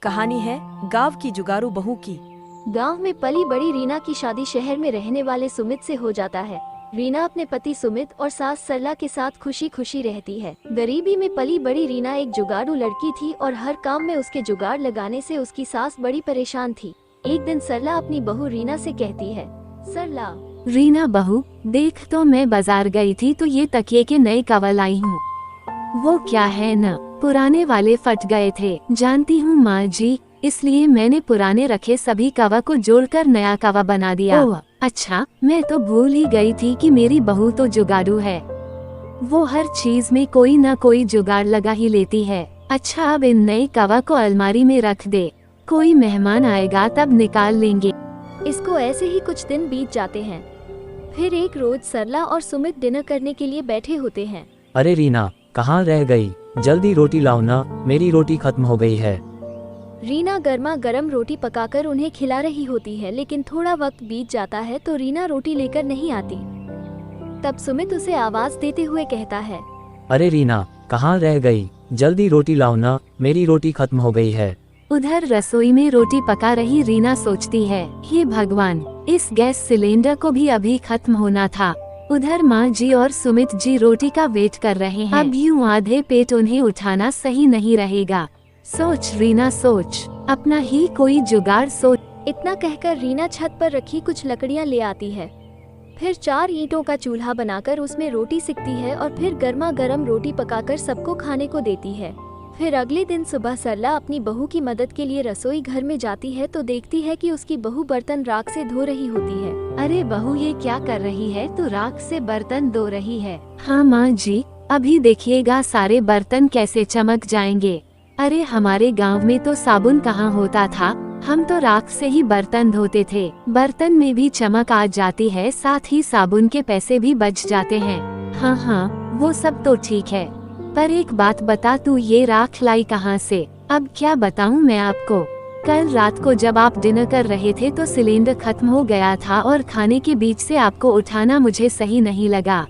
कहानी है गांव की जुगारू बहू की। गांव में पली बड़ी रीना की शादी शहर में रहने वाले सुमित से हो जाता है। रीना अपने पति सुमित और सास सरला के साथ खुशी खुशी रहती है। गरीबी में पली बड़ी रीना एक जुगाड़ू लड़की थी और हर काम में उसके जुगाड़ लगाने से उसकी सास बड़ी परेशान थी। एक दिन सरला अपनी बहू रीना से कहती है, सरला रीना बहू, देख तो मैं बाजार गई थी तो ये तकिए के नए कवर लाई हूँ। वो क्या है न, पुराने वाले फट गए थे, जानती हूँ माँ जी, इसलिए मैंने पुराने रखे सभी कवर को जोड़कर नया कवर बना दिया। ओह अच्छा, मैं तो भूल ही गई थी कि मेरी बहू तो जुगाड़ू है। वो हर चीज में कोई न कोई जुगाड़ लगा ही लेती है। अच्छा, अब इन नए कवर को अलमारी में रख दे, कोई मेहमान आएगा तब निकाल लेंगे। इसको ऐसे ही कुछ दिन बीत जाते हैं। फिर एक रोज सरला और सुमित डिनर करने के लिए बैठे होते हैं। अरे रीना, कहाँ रह गई? जल्दी रोटी लाओ ना, मेरी रोटी खत्म हो गई है। रीना गर्मा गर्म रोटी पकाकर उन्हें खिला रही होती है, लेकिन थोड़ा वक्त बीत जाता है तो रीना रोटी लेकर नहीं आती। तब सुमित उसे आवाज देते हुए कहता है, अरे रीना, कहाँ रह गई? जल्दी रोटी लाओ ना, मेरी रोटी खत्म हो गई है। उधर रसोई में रोटी पका रही रीना सोचती है, हे भगवान, इस गैस सिलेंडर को भी अभी खत्म होना था। उधर माँ जी और सुमित जी रोटी का वेट कर रहे हैं। अब यूं आधे पेट उन्हें उठाना सही नहीं रहेगा। सोच रीना सोच, अपना ही कोई जुगाड़ सोच। इतना कहकर रीना छत पर रखी कुछ लकड़ियां ले आती है। फिर 4 ईंटों का चूल्हा बनाकर उसमें रोटी सिकती है और फिर गर्मा गर्म रोटी पकाकर सबको खाने को देती है। फिर अगले दिन सुबह सरला अपनी बहू की मदद के लिए रसोई घर में जाती है तो देखती है कि उसकी बहू बर्तन राख से धो रही होती है। अरे बहू, ये क्या कर रही है? तू राख से बर्तन धो रही है? हाँ माँ जी, अभी देखिएगा सारे बर्तन कैसे चमक जाएंगे। अरे हमारे गांव में तो साबुन कहाँ होता था, हम तो राख से ही बर्तन धोते थे। बर्तन में भी चमक आ जाती है, साथ ही साबुन के पैसे भी बच जाते हैं। हाँ हाँ, वो सब तो ठीक है, पर एक बात बता, तू ये राख लाई कहाँ से? अब क्या बताऊँ मैं आपको, कल रात को जब आप डिनर कर रहे थे तो सिलेंडर खत्म हो गया था और खाने के बीच से आपको उठाना मुझे सही नहीं लगा,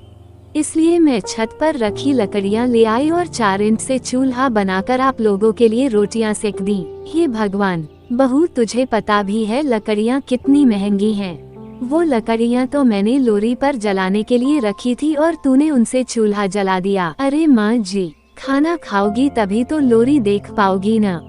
इसलिए मैं छत पर रखी लकड़ियां ले आई और 4 इंच से चूल्हा बनाकर आप लोगों के लिए रोटियां सेक दी। हे भगवान बहू, तुझे पता भी है लकड़ियां कितनी महंगी हैं? वो लकड़ियां तो मैंने लोरी पर जलाने के लिए रखी थी और तूने उनसे चूल्हा जला दिया। अरे माँ जी, खाना खाओगी तभी तो लोरी देख पाओगी ना।